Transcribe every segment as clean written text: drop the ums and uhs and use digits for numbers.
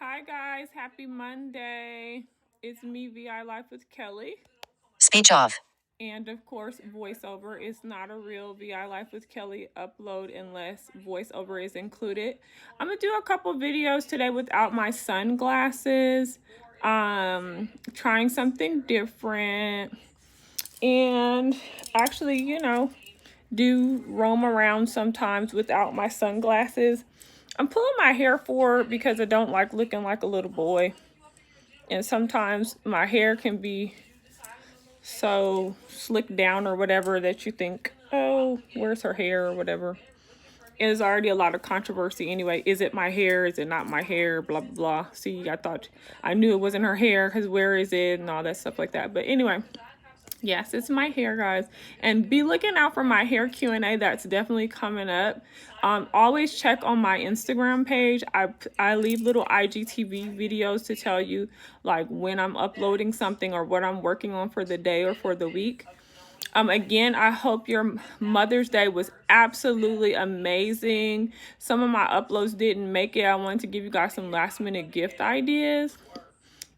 Hi guys, happy Monday. It's me, VI Life with Kelly. Speech off. And of course, voiceover is not a real VI Life with Kelly upload unless voiceover is included. I'm gonna do a couple videos today without my sunglasses. Trying something different. And actually, do roam around sometimes without my sunglasses. I'm pulling my hair forward because I don't like looking like a little boy. And sometimes my hair can be so slicked down or whatever that you think, oh, where's her hair or whatever. There's already a lot of controversy anyway. Is it my hair? Is it not my hair? Blah, blah, blah. See, I knew it wasn't her hair because where is it and all that stuff like that. But anyway, yes, it's my hair, guys. And be looking out for my hair Q&A. That's definitely coming up. Always check on my Instagram page. I leave little IGTV videos to tell you like when I'm uploading something or what I'm working on for the day or for the week. Again, I hope your Mother's Day was absolutely amazing. Some of my uploads didn't make it. I wanted to give you guys some last minute gift ideas.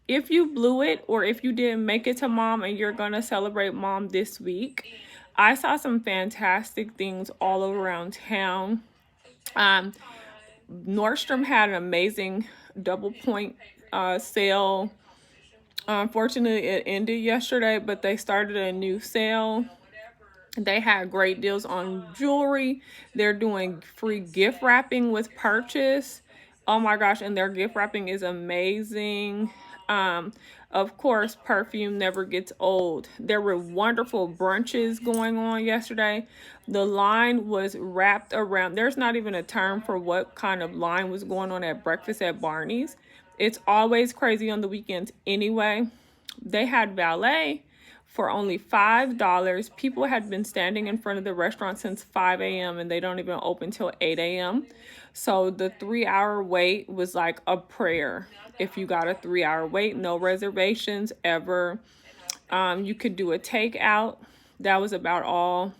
If you blew it or if you didn't make it to mom and you're going to celebrate mom this week, I saw some fantastic things all around town. Nordstrom had an amazing double point sale. Unfortunately, it ended yesterday, but they started a new sale. They had great deals on jewelry. They're doing free gift wrapping with purchase. Oh my gosh, and their gift wrapping is amazing. Of course, perfume never gets old. There were wonderful brunches going on yesterday. The line was wrapped around. There's not even a term for what kind of line was going on at breakfast at Barney's. It's always crazy on the weekends anyway. They had valet for only $5. People had been standing in front of the restaurant since 5 a.m. and they don't even open till 8 a.m. So the 3-hour wait was like a prayer. If you got a 3-hour wait, no reservations ever. You could do a takeout. That was about all.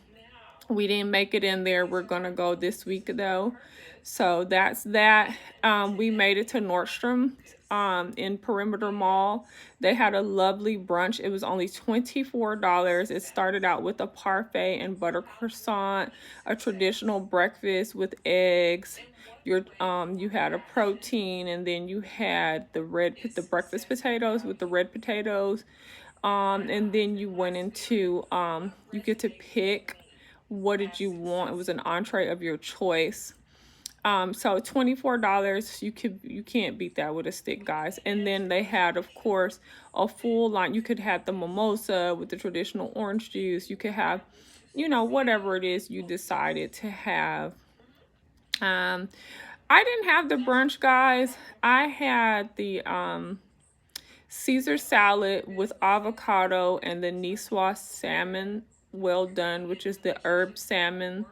We didn't make it in there. We're going to go this week though. So that's that. We made it to Nordstrom in Perimeter Mall. They had a lovely brunch. It was only $24. It started out with a parfait and butter croissant, a traditional breakfast with eggs. You had a protein, and then you had the breakfast potatoes with the red potatoes. And then you went into you get to pick what did you want. It was an entree of your choice. So $24, you can't beat that with a stick, guys. And then they had, of course, a full line. You could have the mimosa with the traditional orange juice. You could have, whatever it is you decided to have. I didn't have the brunch, guys. I had the Caesar salad with avocado and the Niçoise salmon well done, which is the herb salmon.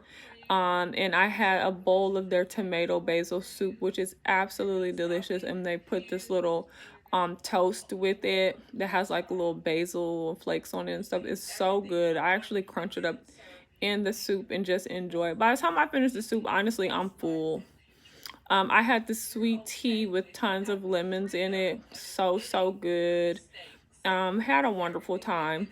And I had a bowl of their tomato basil soup, which is absolutely delicious. And they put this little toast with it that has like little basil flakes on it and stuff. It's so good. I actually crunch it up in the soup and just enjoy it. By the time I finish the soup, honestly, I'm full. I had the sweet tea with tons of lemons in it. So good. Had a wonderful time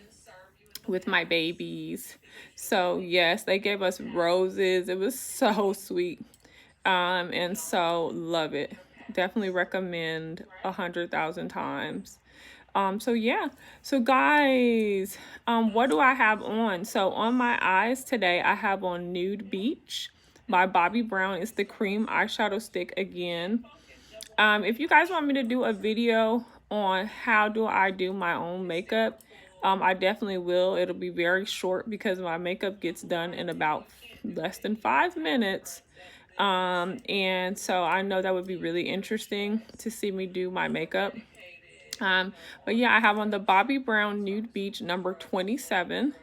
with my babies. So yes, they gave us roses. It was so sweet. And so love it. Definitely recommend 100,000 times. So yeah. So guys, what do I have on? So on my eyes today, I have on Nude Beach by Bobbi Brown. It's the cream eyeshadow stick again. If you guys want me to do a video on how do I do my own makeup, I definitely will. It'll be very short because my makeup gets done in about less than 5 minutes. And so I know that would be really interesting to see me do my makeup. But yeah, I have on the Bobbi Brown Nude Beach number 27,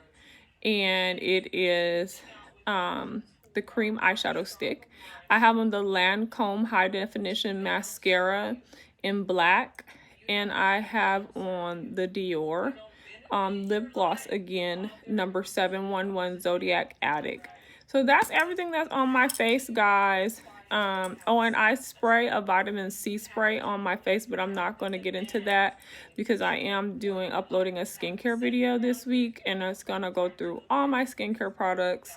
and it is the cream eyeshadow stick. I have on the Lancome High Definition Mascara in black, and I have on the Dior lip gloss again, number 711 Zodiac Addict. So that's everything that's on my face, guys. Oh, and I spray a vitamin C spray on my face, but I'm not going to get into that because I am uploading a skincare video this week, and it's going to go through all my skincare products,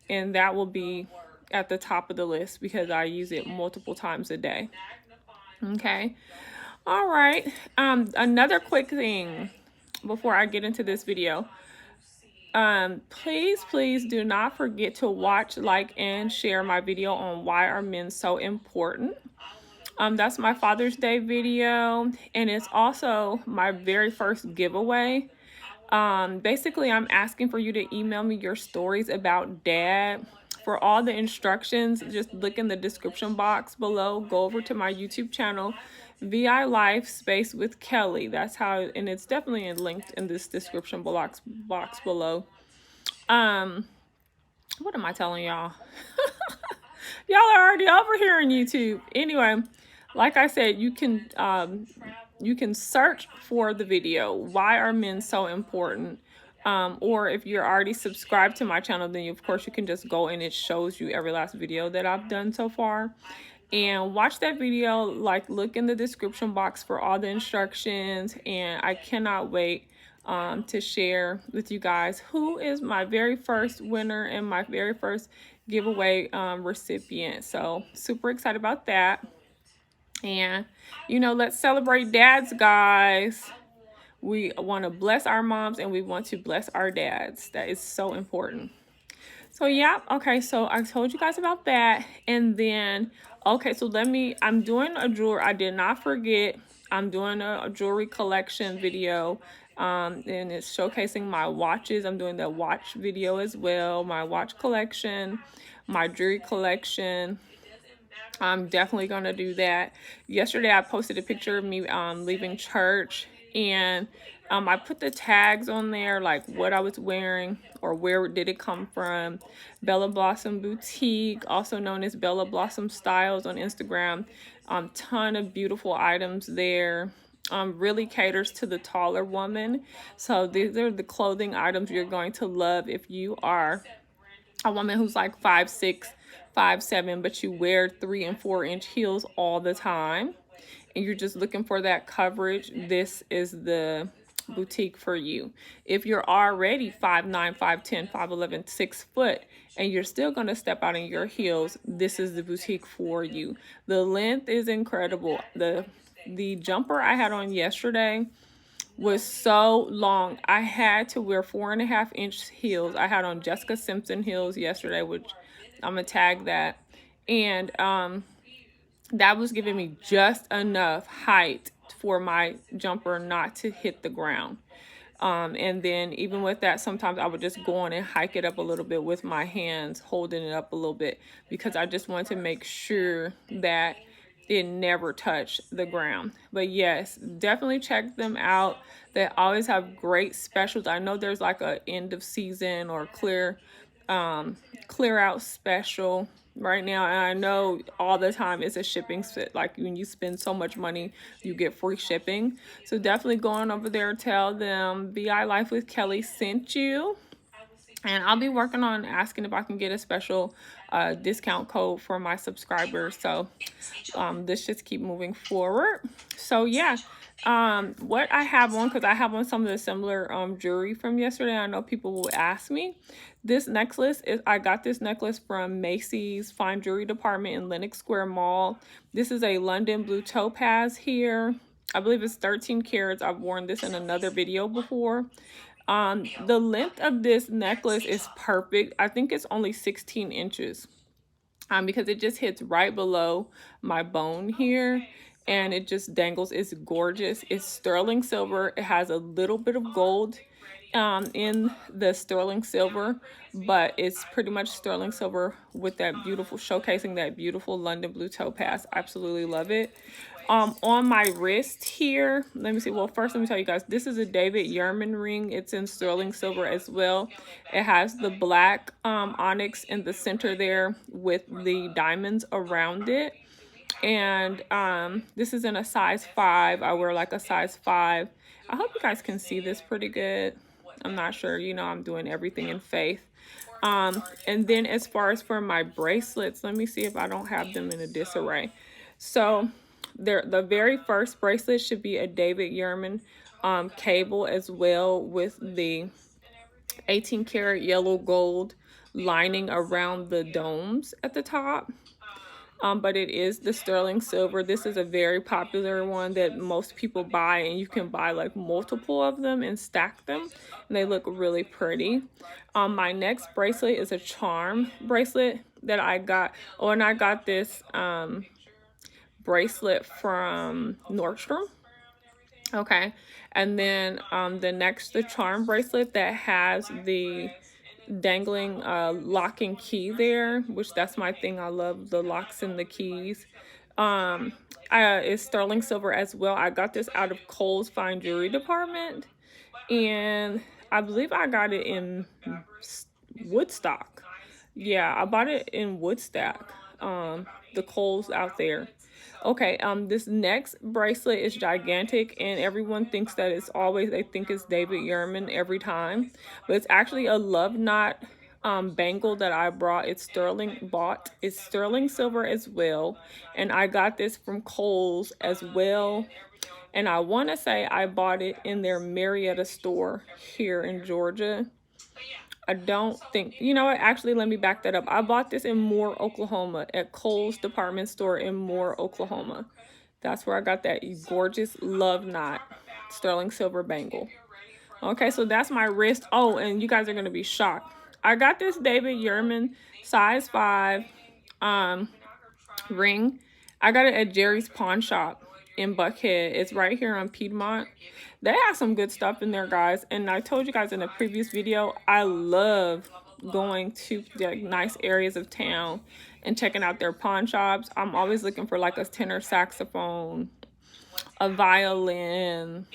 and that will be at the top of the list because I use it multiple times a day. Okay. All right. Another quick thing before I get into this video. Please do not forget to watch, like, and share my video on why are men so important. That's my Father's Day video, and it's also my very first giveaway. Basically, I'm asking for you to email me your stories about dad. For all the instructions, just look in the description box below. Go over to my YouTube channel, VI Life Space with Kelly. That's how, and it's definitely linked in this description box below. What am I telling y'all? Y'all are already over here on YouTube. Anyway, like I said, you can search for the video, why are men so important? Or if you're already subscribed to my channel, then of course you can just go and it shows you every last video that I've done so far. And watch that video, like look in the description box for all the instructions, and I cannot wait to share with you guys who is my very first winner and my very first giveaway recipient. So super excited about that. And let's celebrate dads, guys. We want to bless our moms and we want to bless our dads. That is so important. So yeah, okay, so I told you guys about that. And then, okay, so I'm doing a jewelry. I did not forget. I'm doing a jewelry collection video. And it's showcasing my watches. I'm doing the watch video as well. My watch collection, my jewelry collection. I'm definitely going to do that. Yesterday, I posted a picture of me leaving church, and I put the tags on there, like what I was wearing or where did it come from. Bella Blossom Boutique, also known as Bella Blossom Styles on Instagram. Ton of beautiful items there. Really caters to the taller woman. So these are the clothing items you're going to love if you are a woman who's like 5'6", 5'7", but you wear 3 and 4 inch heels all the time, and you're just looking for that coverage, this is the boutique for you. If you're already 5'9", 5'10", 5'11", 6 foot, and you're still going to step out in your heels, this is the boutique for you. The length is incredible. The jumper I had on yesterday was so long. I had to wear 4.5 inch heels. I had on Jessica Simpson heels yesterday, which I'm gonna tag that. And that was giving me just enough height for my jumper not to hit the ground. And then even with that, sometimes I would just go on and hike it up a little bit with my hands, holding it up a little bit, because I just wanted to make sure that it never touched the ground. But yes, definitely check them out. They always have great specials. I know there's like a end of season or clear out special right now, and I know all the time it's a shipping fit. Like when you spend so much money, you get free shipping. So definitely go on over there, tell them VI Life with Kelly sent you. And I'll be working on asking if I can get a special discount code for my subscribers. So let's just keep moving forward. So yeah, what I have on, because I have on some of the similar jewelry from yesterday. I know people will ask me. This necklace I got this necklace from Macy's Fine Jewelry Department in Lenox Square Mall. This is a London blue topaz here. I believe it's 13 carats. I've worn this in another video before. The length of this necklace is perfect. I think it's only 16 inches. Because it just hits right below my bone here, and it just dangles. It's gorgeous. It's sterling silver. It has a little bit of gold in the sterling silver, but it's pretty much sterling silver with that beautiful, showcasing that beautiful London blue topaz. Absolutely love it. On my wrist here, let me see. Well, first let me tell you guys, this is a David Yerman ring. It's in sterling silver as well. It has the black onyx in the center there with the diamonds around it. And this is in a size 5. I wear like a size 5. I hope you guys can see this pretty good. I'm not sure. I'm doing everything in faith. And then as far as for my bracelets, let me see if I don't have them in a disarray. So the very first bracelet should be a David Yerman cable, as well with the 18 karat yellow gold lining around the domes at the top. But it is the sterling silver. This is a very popular one that most people buy, and you can buy like multiple of them and stack them, and they look really pretty. My next bracelet is a charm bracelet that I got. Oh, and I got this bracelet from Nordstrom. Okay, and then the charm bracelet that has the dangling lock and key there, which that's my thing. I love the locks and the keys. Is sterling silver as well. I got this out of Kohl's fine jewelry department, and I believe I got it in Woodstock. Yeah, I bought it in Woodstock. The Kohl's out there. Okay, this next bracelet is gigantic, and everyone thinks that they think it's David Yerman every time, but it's actually a love knot bangle that I bought. It's sterling silver as well, and I got this from Kohl's as well. And I want to say I bought it in their Marietta store here in Georgia. I don't think, you know what, actually, let me back that up. I bought this in Moore, Oklahoma, at Kohl's department store in Moore, Oklahoma. That's where I got that gorgeous love knot sterling silver bangle. Okay, so that's my wrist. Oh, and you guys are going to be shocked. I got this David Yerman size 5 ring. I got it at Jerry's Pawn Shop in Buckhead. It's right here on Piedmont. They have some good stuff in there, guys. And I told you guys in a previous video, I love going to the nice areas of town and checking out their pawn shops. I'm always looking for like a tenor saxophone, a violin,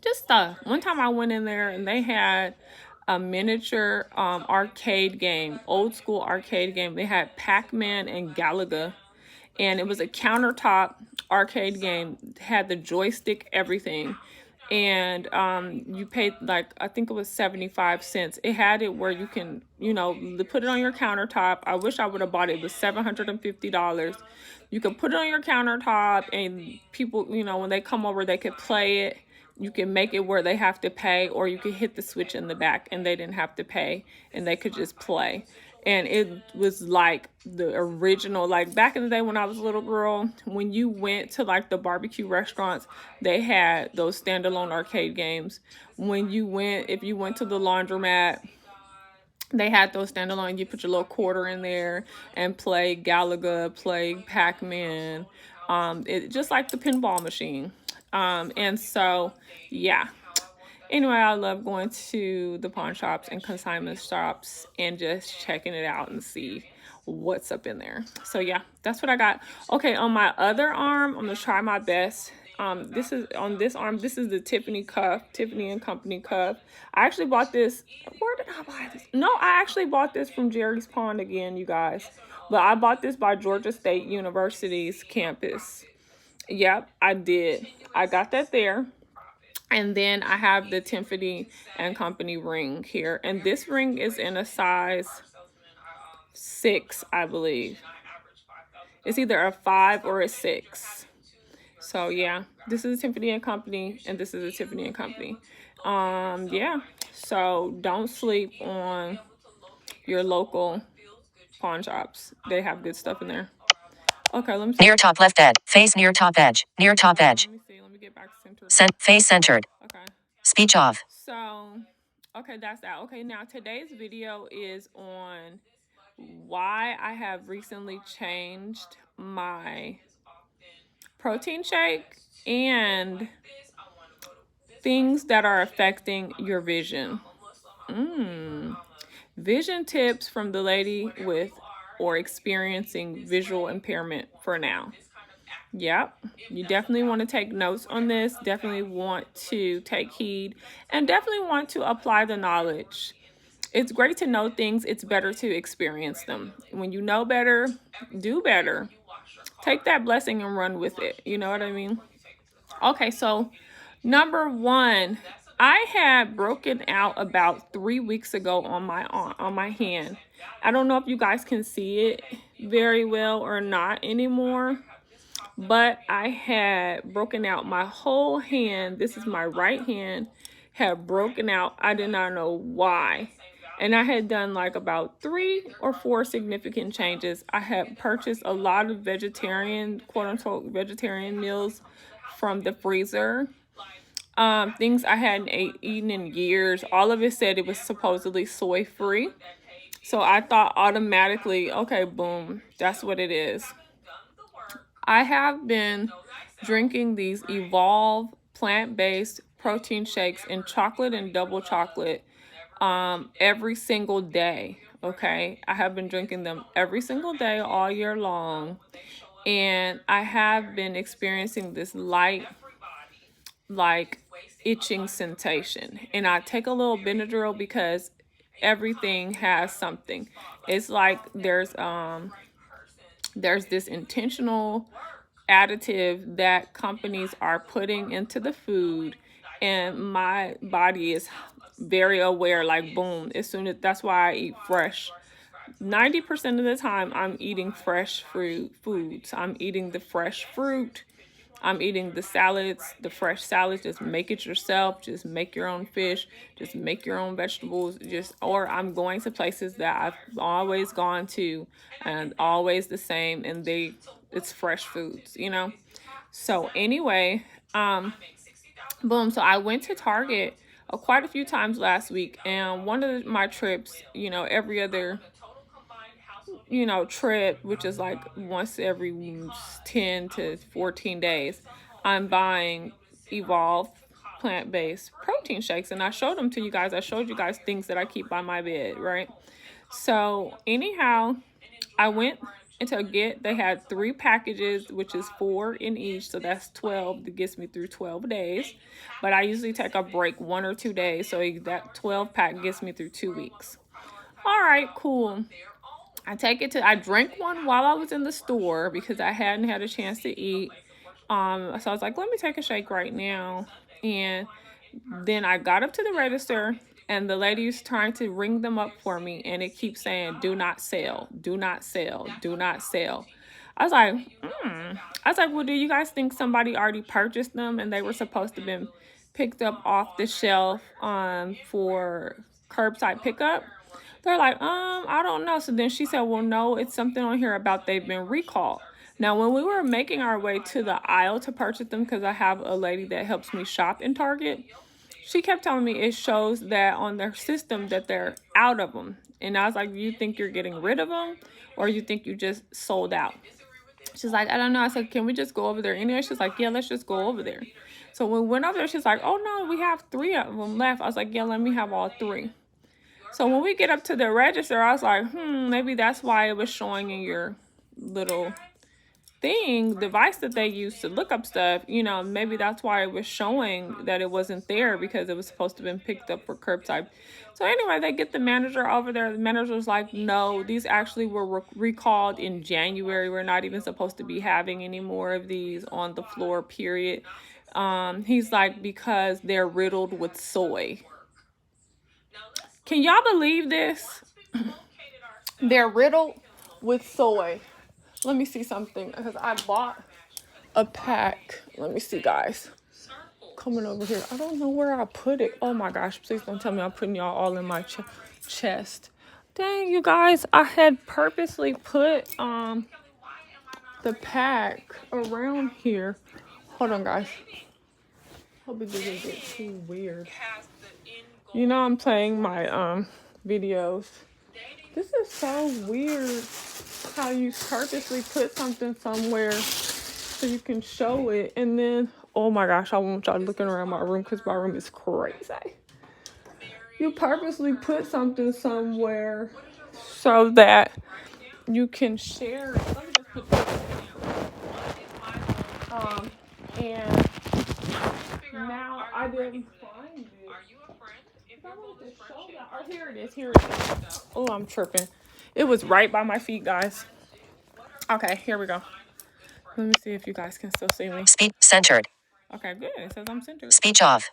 just stuff. One time I went in there and they had a miniature arcade game, old school arcade game. They had Pac-Man and Galaga, and it was a countertop arcade game. It had the joystick, everything. And you paid like, I think it was 75 cents. It had it where you can, put it on your countertop. I wish I would have bought it. It was $750. You can put it on your countertop, and people, when they come over, they could play it. You can make it where they have to pay, or you could hit the switch in the back and they didn't have to pay and they could just play. And it was like the original, like back in the day when I was a little girl, when you went to like the barbecue restaurants, they had those standalone arcade games. If you went to the laundromat, they had those standalone. You put your little quarter in there and play Galaga, play Pac-Man, it just like the pinball machine. And so, yeah. Anyway, I love going to the pawn shops and consignment shops and just checking it out and see what's up in there. So yeah, that's what I got. Okay, on my other arm, I'm gonna try my best. This is on this arm. This is the Tiffany and Company cuff. I actually bought this. Where did I buy this? No, I actually bought this from Jerry's Pawn again, you guys. But I bought this by Georgia State University's campus. Yep, I did. I got that there. And then I have the Tiffany and Company ring here. And this ring is in a size 6, I believe. It's either a 5 or a 6. So yeah, this is a Tiffany and Company, and this is a Tiffany and Company. Yeah. So don't sleep on your local pawn shops. They have good stuff in there. Okay, let me see. Near top left edge. Face near top edge. Near top edge. Let me see. Let me get back centered. Face centered. Okay. Speech off. So, okay, that's that. Okay, now today's video is on why I have recently changed my protein shake and things that are affecting your vision. Vision tips from the lady with or experiencing visual impairment for now. Yep, you definitely want to take notes on this, definitely want to take heed, and definitely want to apply the knowledge. It's great to know things, it's better to experience them. When you know better, do better. Take that blessing and run with it, you know what I mean? Okay, so number 1, I had broken out about 3 weeks ago on my hand. I don't know if you guys can see it very well or not anymore, but I had broken out my whole hand. This is my right hand, had broken out. I did not know why. And I had done like about 3 or 4 significant changes. I had purchased a lot of vegetarian, quote unquote, vegetarian meals from the freezer. Things I hadn't eaten in years. All of it said it was supposedly soy free. So I thought automatically, okay, boom, that's what it is. I have been drinking these Evolve plant-based protein shakes in chocolate and double chocolate every single day. Okay, I have been drinking them every single day all year long, and I have been experiencing this light, like, itching sensation. And I take a little Benadryl because everything has something. It's like there's this intentional additive that companies are putting into the food, and my body is very aware, like, boom, as soon as, that's why I eat fresh. 90% of the time I'm eating fresh foods. I'm eating the fresh fruit. I'm eating the salads, the fresh salads. Just make it yourself. Just make your own fish. Just make your own vegetables. Or I'm going to places that I've always gone to and always the same, and it's fresh foods, you know? So anyway, boom. So I went to Target quite a few times last week, and one of my trips, every other, trip, which is like once every 10 to 14 days, I'm buying Evolve plant-based protein shakes, and I showed them to you guys. I showed you guys things that I keep by my bed, right? So anyhow, I went into they had 3 packages, which is 4 in each, so that's 12. That gets me through 12 days. But I usually take a break 1 or 2 days, so that 12 pack gets me through 2 weeks. All right, cool. I drank one while I was in the store because I hadn't had a chance to eat. So I was like, let me take a shake right now. And then I got up to the register, and the lady's trying to ring them up for me, and it keeps saying, do not sell, do not sell, do not sell. I was like, well, do you guys think somebody already purchased them and they were supposed to have been picked up off the shelf for curbside pickup? They're like, I don't know. So then she said, well, no, it's something on here about they've been recalled. Now, when we were making our way to the aisle to purchase them, because I have a lady that helps me shop in Target, she kept telling me it shows that on their system that they're out of them. And I was like, you think you're getting rid of them, or you think you just sold out? She's like, I don't know. I said, can we just go over there anyway? She's like, yeah, let's just go over there. So when we went over there, she's like, oh no, we have 3 of them left. I was like, yeah, let me have all 3. So when we get up to the register, I was like, maybe that's why it was showing in your little device that they use to look up stuff. Maybe that's why it was showing that it wasn't there, because it was supposed to have been picked up for curbside. So anyway, they get the manager over there. The manager was like, no, these actually were recalled in January. We're not even supposed to be having any more of these on the floor, period. He's like, because they're riddled with soy. Can y'all believe this? They're riddled with soy. Let me see something, because I bought a pack. Let me see, guys. Coming over here. I don't know where I put it. Oh my gosh, please don't tell me I'm putting y'all all in my chest. Dang, you guys, I had purposely put the pack around here. Hold on, guys. Hope it doesn't get too weird. I'm playing my videos. This is so weird how you purposely put something somewhere so you can show it, and then, oh my gosh, I want y'all looking around my room because my room is crazy. You purposely put something somewhere so that you can share it. Let me just put this down. And now I didn't find it. Oh, here it is. Oh, I'm tripping. It was right by my feet, guys. Okay, here we go. Let me see if you guys can still see me. Speech centered. Okay, good. It says I'm centered. Speech off.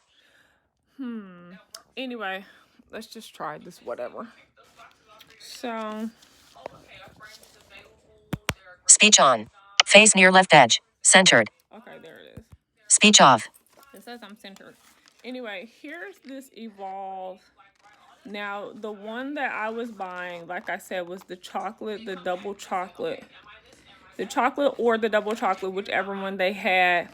Anyway, let's just try this, whatever. So, Speech on. Face near left edge. Centered. okay, there it is. Speech off. It says I'm centered. Anyway, here's this Evolve. Now, the one that I was buying, like I said, was the chocolate, the double chocolate. The chocolate or the double chocolate, whichever one they had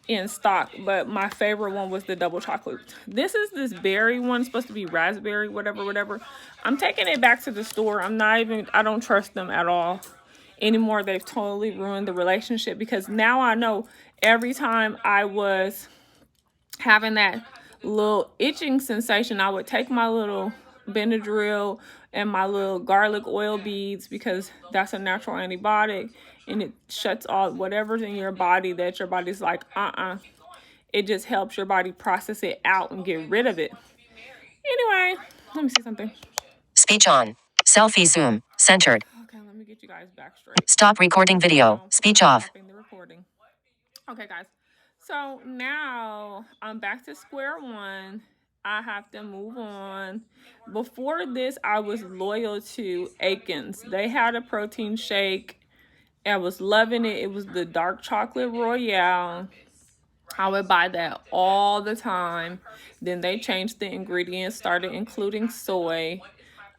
in stock. But my favorite one was the double chocolate. This is this berry one, supposed to be raspberry, whatever. I'm taking it back to the store. I don't trust them at all anymore. They've totally ruined the relationship, because now I know every time I was having that little itching sensation, I would take my little Benadryl and my little garlic oil beads, because that's a natural antibiotic, and it shuts all whatever's in your body that your body's like, it just helps your body process it out and get rid of it. Anyway, let me see something. Speech on. Selfie zoom. Centered. Okay, let me get you guys back straight. Stop recording video. Speech off. Stopping the recording. Okay, guys. So now I'm back to square one. I have to move on. Before this, I was loyal to Aikens. They had a protein shake. I was loving it. It was the dark chocolate royale. I would buy that all the time. Then they changed the ingredients, started including soy.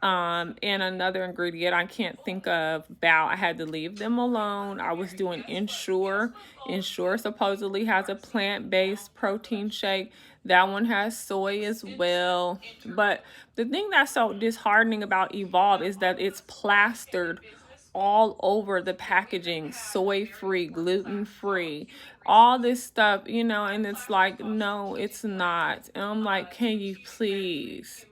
And another ingredient I can't think of, I had to leave them alone. I was doing Ensure. Ensure supposedly has a plant-based protein shake. That one has soy as well. But the thing that's so disheartening about Evolve is that it's plastered all over the packaging, soy-free, gluten-free, all this stuff, and it's like, no, it's not. And I'm like, can you please?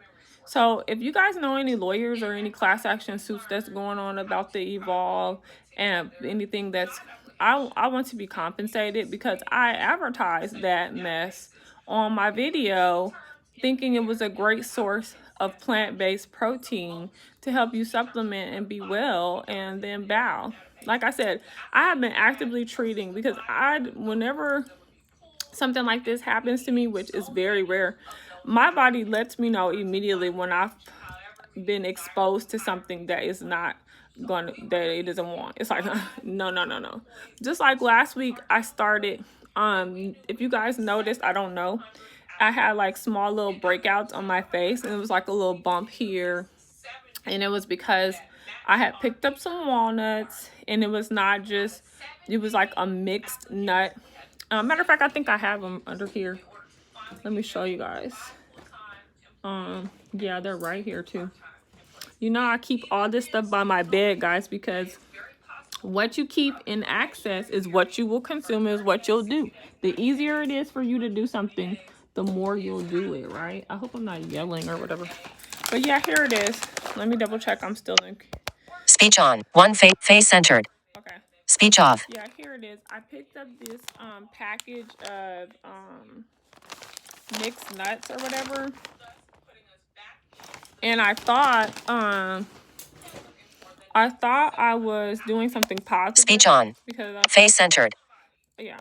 So if you guys know any lawyers or any class action suits that's going on about the Evolve and anything that's, I want to be compensated, because I advertised that mess on my video thinking it was a great source of plant-based protein to help you supplement and be well, and then bow. Like I said, I have been actively treating, because whenever something like this happens to me, which is very rare, my body lets me know immediately when I've been exposed to something that is not that it doesn't want. It's like, no. Just like last week, I started, if you guys noticed, I don't know, I had like small little breakouts on my face, and it was like a little bump here, and it was because I had picked up some walnuts, and it was like a mixed nut. Matter of fact, I think I have them under here. Let me show you guys. Yeah, they're right here too. I keep all this stuff by my bed, guys, because what you keep in access is what you will consume, is what you'll do. The easier it is for you to do something, the more you'll do it, right? I hope I'm not yelling or whatever. But yeah, here it is. Let me double check. I'm still in. Speech on. One face centered. Okay. Speech off. Yeah, here it is. I picked up this package of mixed nuts or whatever. And I thought I was doing something positive. Speech on. Because face centered. Yeah.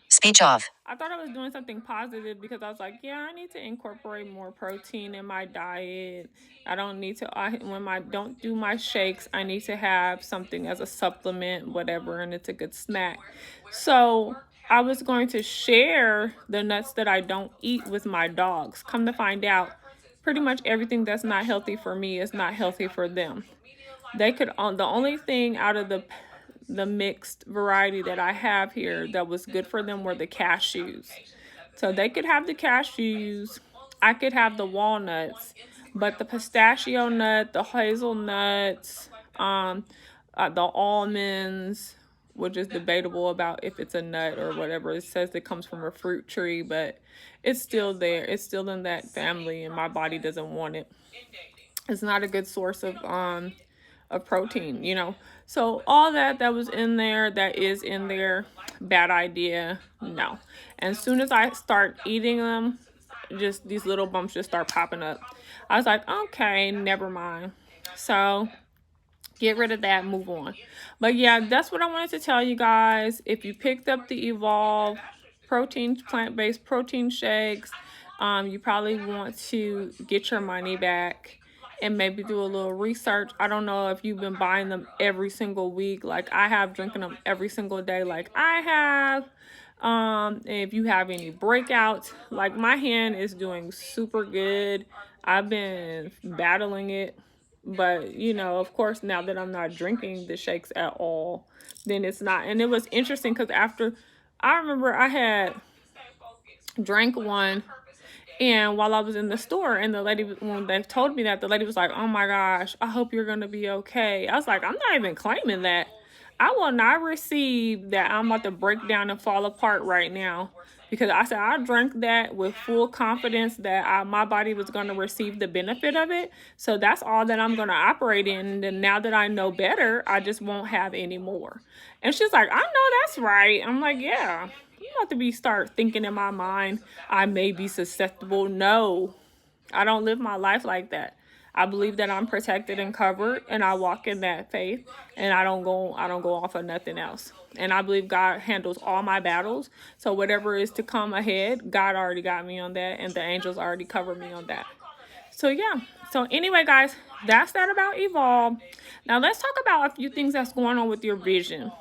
Speech off. I thought I was doing something positive, because I was like, yeah, I need to incorporate more protein in my diet. I don't need to, when I don't do my shakes, I need to have something as a supplement, whatever, and it's a good snack. So I was going to share the nuts that I don't eat with my dogs. Come to find out, pretty much everything that's not healthy for me is not healthy for them. The only thing out of the mixed variety that I have here that was good for them were the cashews. So they could have the cashews, I could have the walnuts, but the pistachio nut, the hazelnuts, the almonds, which is debatable about if it's a nut or whatever. It says it comes from a fruit tree, but it's still there. It's still in that family, and my body doesn't want it. It's not a good source of protein, So all that was in there, that is in there, bad idea, no. And as soon as I start eating them, just these little bumps just start popping up. I was like, okay, never mind. So get rid of that, move on. But yeah, that's what I wanted to tell you guys. If you picked up the Evolve plant-based protein shakes, You probably want to get your money back and maybe do a little research. I don't know if you've been buying them every single week like I have, drinking them every single day like I have. If you have any breakouts, like my hand is doing super good. I've been battling it, but you know, of course, now that I'm not drinking the shakes at all, then it's not. And it was interesting because after, I remember I had drank one, and while I was in the store, and the lady, when they told me that, the lady was like, "Oh my gosh, I hope you're gonna be okay." I was like, "I'm not even claiming that. I will not receive that. I'm about to break down and fall apart right now." Because I said I drank that with full confidence that my body was going to receive the benefit of it. So that's all that I'm going to operate in. And then now that I know better, I just won't have any more. And she's like, "I know that's right." I'm like, "Yeah. I'm about to start thinking in my mind, I may be susceptible." No, I don't live my life like that. I believe that I'm protected and covered, and I walk in that faith, and I don't go off of nothing else. And I believe God handles all my battles. So whatever is to come ahead, God already got me on that, and the angels already covered me on that. So yeah. So anyway, guys, that's that about Evolve. Now let's talk about a few things that's going on with your vision.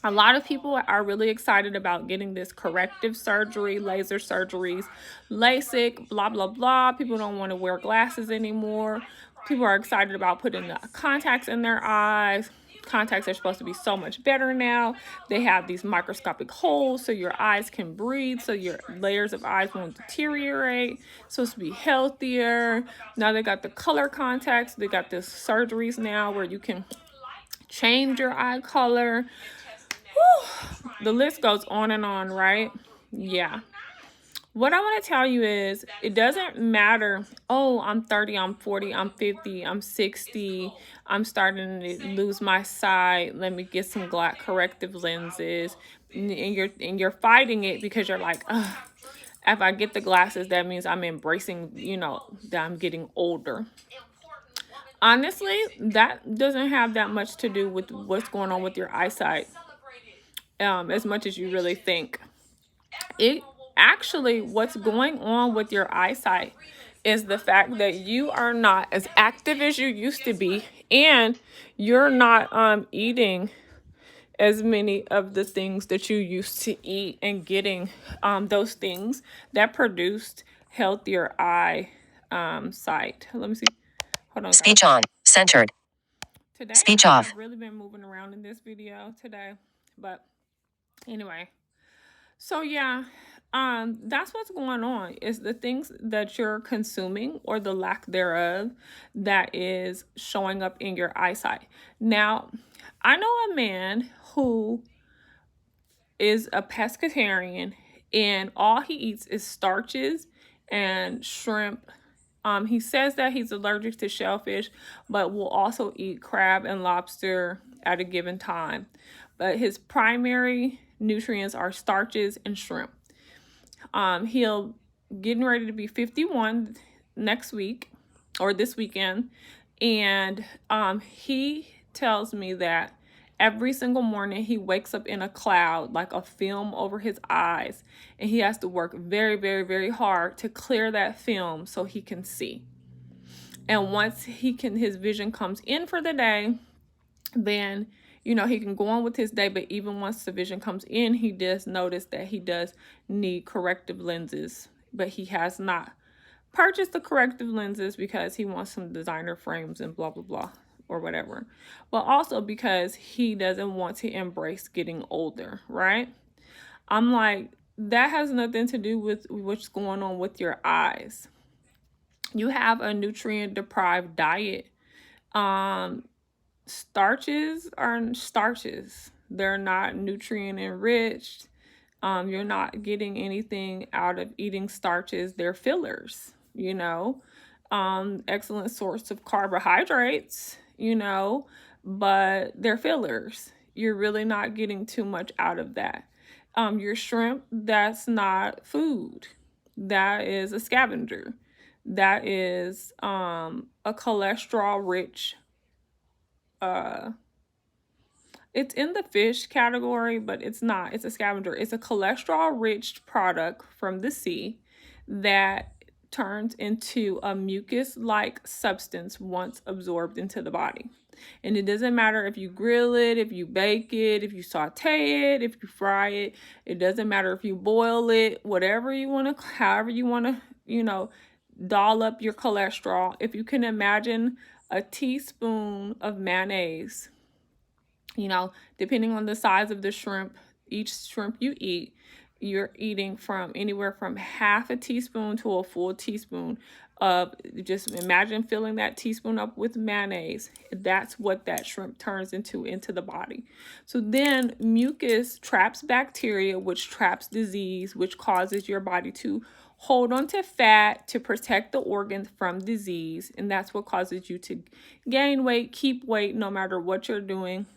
A lot of people are really excited about getting this corrective surgery, laser surgeries, LASIK, blah, blah, blah. People don't want to wear glasses anymore. People are excited about putting the contacts in their eyes. Contacts are supposed to be so much better now. They have these microscopic holes so your eyes can breathe, so your layers of eyes won't deteriorate. It's supposed to be healthier. Now they got the color contacts. They got the surgeries now where you can change your eye color. Whew. The list goes on and on, right? Yeah. What I want to tell you is it doesn't matter, oh, I'm 30, I'm 40, I'm 50, I'm 60, I'm starting to lose my sight. Let me get some corrective lenses. And you're fighting it because you're like, ugh, if I get the glasses, that means I'm embracing, that I'm getting older. Honestly, that doesn't have that much to do with what's going on with your eyesight, as much as you really think. It actually, what's going on with your eyesight is the fact that you are not as active as you used to be, and you're not eating as many of the things that you used to eat and getting those things that produced healthier eye sight. Let me see. Hold on, guys. Speech on. Centered. Today Speech I off. have really been moving around in this video today, but anyway. So yeah, that's what's going on, is the things that you're consuming or the lack thereof that is showing up in your eyesight. Now, I know a man who is a pescatarian, and all he eats is starches and shrimp. He says that he's allergic to shellfish, but will also eat crab and lobster at a given time. But his primary nutrients are starches and shrimp. He'll getting ready to be 51 next week or this weekend, and he tells me that every single morning he wakes up in a cloud, like a film over his eyes, and he has to work very, very, very hard to clear that film so he can see. And once his vision comes in for the day, then he can go on with his day. But even once the vision comes in, he does notice that he does need corrective lenses, but he has not purchased the corrective lenses because he wants some designer frames and blah blah blah or whatever, but also because he doesn't want to embrace getting older, right? I'm like, that has nothing to do with what's going on with your eyes. You have a nutrient deprived diet. Starches are starches. They're not nutrient enriched. You're not getting anything out of eating starches. They're fillers, excellent source of carbohydrates, but they're fillers. You're really not getting too much out of that. Your shrimp, that's not food. That is a scavenger. That is a cholesterol rich, it's in the fish category, but it's not. It's a scavenger. It's a cholesterol rich product from the sea that turns into a mucus-like substance once absorbed into the body. And it doesn't matter if you grill it, if you bake it, if you saute it, if you fry it. It doesn't matter if you boil it, whatever you want to, however you want to, doll up your cholesterol. If you can imagine a teaspoon of mayonnaise, depending on the size of the shrimp, each shrimp you eat, you're eating from anywhere from half a teaspoon to a full teaspoon of, just imagine filling that teaspoon up with mayonnaise. That's what that shrimp turns into the body. So then mucus traps bacteria, which traps disease, which causes your body to hold on to fat to protect the organs from disease. And that's what causes you to gain weight, keep weight, no matter what you're doing.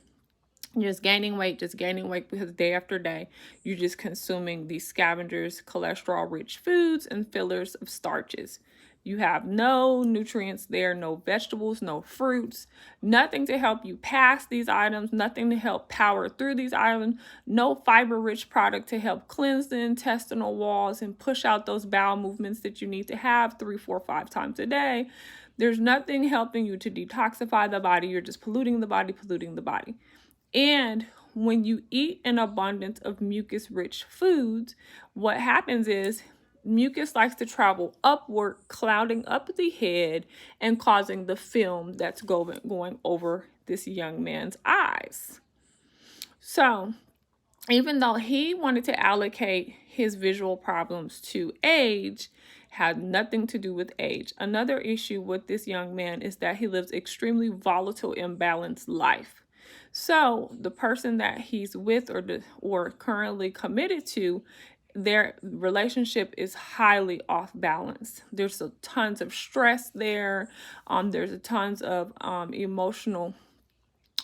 Just gaining weight because day after day, you're just consuming these scavengers, cholesterol rich foods, and fillers of starches. You have no nutrients there, no vegetables, no fruits, nothing to help you pass these items, nothing to help power through these items, no fiber rich product to help cleanse the intestinal walls and push out those bowel movements that you need to have 3, 4, 5 times a day. There's nothing helping you to detoxify the body. You're just polluting the body. And when you eat an abundance of mucus-rich foods, what happens is mucus likes to travel upward, clouding up the head and causing the film that's going over this young man's eyes. So even though he wanted to allocate his visual problems to age, had nothing to do with age. Another issue with this young man is that he lives extremely volatile, imbalanced life. So the person that he's with or currently committed to, their relationship is highly off balance. There's tons of stress there. There's tons of emotional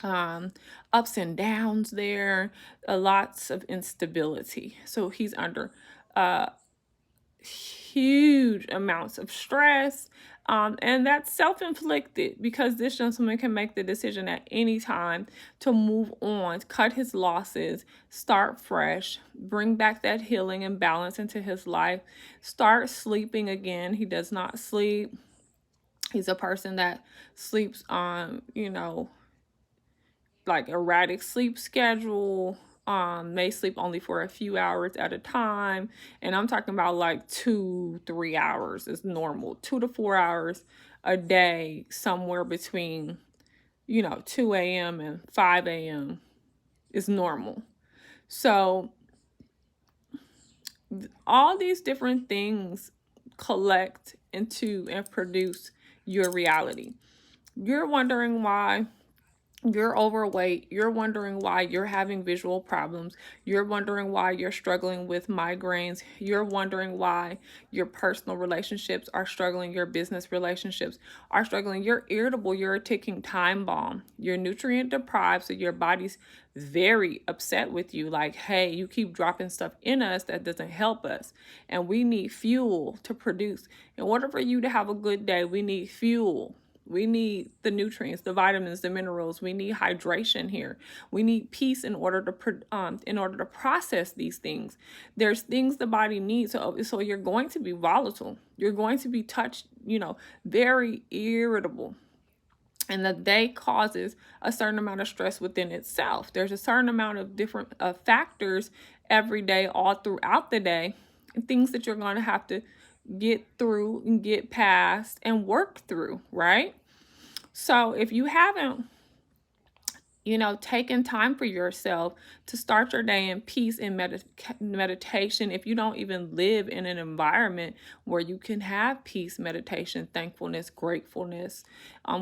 ups and downs there, lots of instability. So he's under huge amounts of stress. And that's self-inflicted because this gentleman can make the decision at any time to move on, cut his losses, start fresh, bring back that healing and balance into his life, start sleeping again. He does not sleep. He's a person that sleeps on, like erratic sleep schedule. May sleep only for a few hours at a time, and I'm talking about like 2-3 hours is normal. 2 to 4 hours a day, somewhere between 2 a.m. and 5 a.m. is normal. So all these different things collect into and produce your reality. You're wondering why you're overweight. You're wondering why you're having visual problems. You're wondering why you're struggling with migraines. You're wondering why your personal relationships are struggling. Your business relationships are struggling. You're irritable. You're a ticking time bomb. You're nutrient deprived, so your body's very upset with you. Like, hey, you keep dropping stuff in us that doesn't help us. And we need fuel to produce. In order for you to have a good day, we need fuel. We need the nutrients, the vitamins, the minerals. We need hydration here. We need peace in order to process these things. There's things the body needs. So you're going to be volatile. You're going to be very irritable. And the day causes a certain amount of stress within itself. There's a certain amount of different factors every day, all throughout the day, and things that you're going to have to get through and get past and work through, right? So if you haven't, taken time for yourself to start your day in peace and meditation, if you don't even live in an environment where you can have peace, meditation, thankfulness, gratefulness,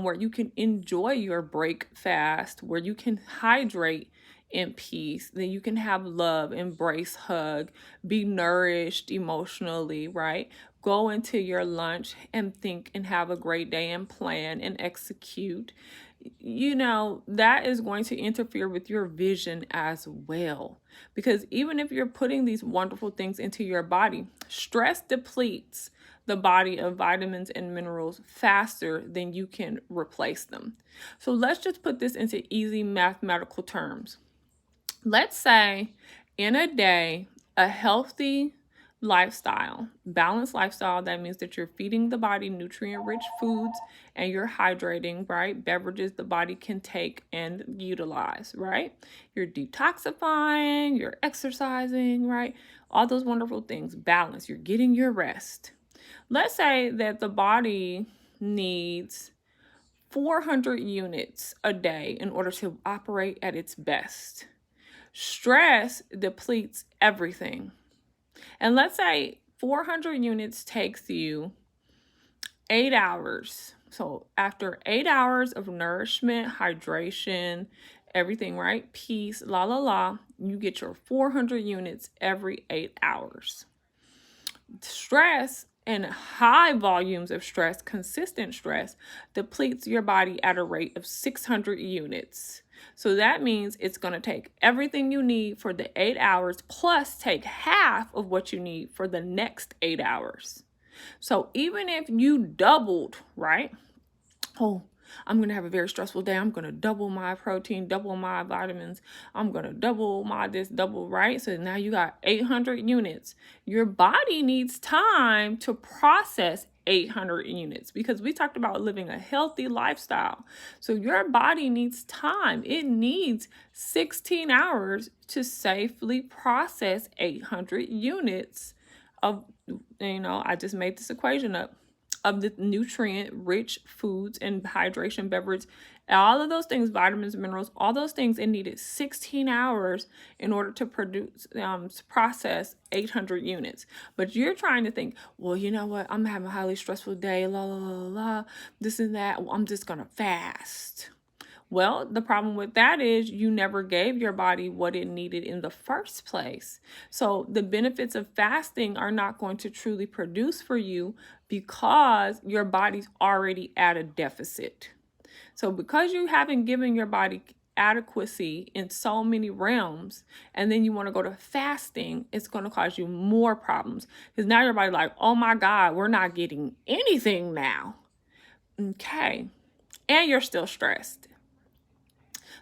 where you can enjoy your break fast, where you can hydrate in peace, then you can have love, embrace, hug, be nourished emotionally, right? Go into your lunch and think and have a great day and plan and execute. That is going to interfere with your vision as well. Because even if you're putting these wonderful things into your body, stress depletes the body of vitamins and minerals faster than you can replace them. So let's just put this into easy mathematical terms. Let's say in a day, a healthy lifestyle. Balanced lifestyle, that means that you're feeding the body nutrient-rich foods and you're hydrating, right? Beverages the body can take and utilize, right? You're detoxifying, you're exercising, right? All those wonderful things. Balance. You're getting your rest. Let's say that the body needs 400 units a day in order to operate at its best. Stress depletes everything. And let's say 400 units takes you 8 hours. So after 8 hours of nourishment, hydration, everything, right? Peace, la, la, la, you get your 400 units every 8 hours. Stress and high volumes of stress, consistent stress, depletes your body at a rate of 600 units. So that means it's going to take everything you need for the 8 hours plus take half of what you need for the next 8 hours. So even if you doubled, right? Oh, I'm going to have a very stressful day. I'm going to double my protein, double my vitamins. I'm going to double my this, double, right? So now you got 800 units. Your body needs time to process 800 units because we talked about living a healthy lifestyle. So your body needs time. It needs 16 hours to safely process 800 units of, I just made this equation up, of the nutrient-rich foods and hydration beverage, all of those things, vitamins, minerals, all those things, it needed 16 hours in order to produce, process 800 units. But you're trying to think, well, you know what? I'm having a highly stressful day, la, la, la, la, this and that. Well, I'm just going to fast. Well, the problem with that is you never gave your body what it needed in the first place. So the benefits of fasting are not going to truly produce for you because your body's already at a deficit. So because you haven't given your body adequacy in so many realms, and then you want to go to fasting, it's going to cause you more problems. Because now your body's like, oh my God, we're not getting anything now. Okay. And you're still stressed.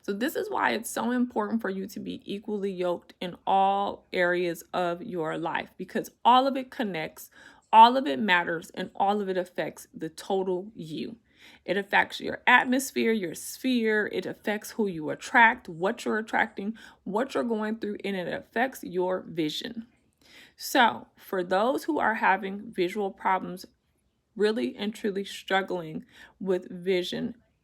So this is why it's so important for you to be equally yoked in all areas of your life, because all of it connects, all of it matters, and all of it affects the total you. It affects your atmosphere, your sphere. It affects who you attract, what you're attracting, what you're going through, and it affects your vision. So for those who are having visual problems, really and truly struggling with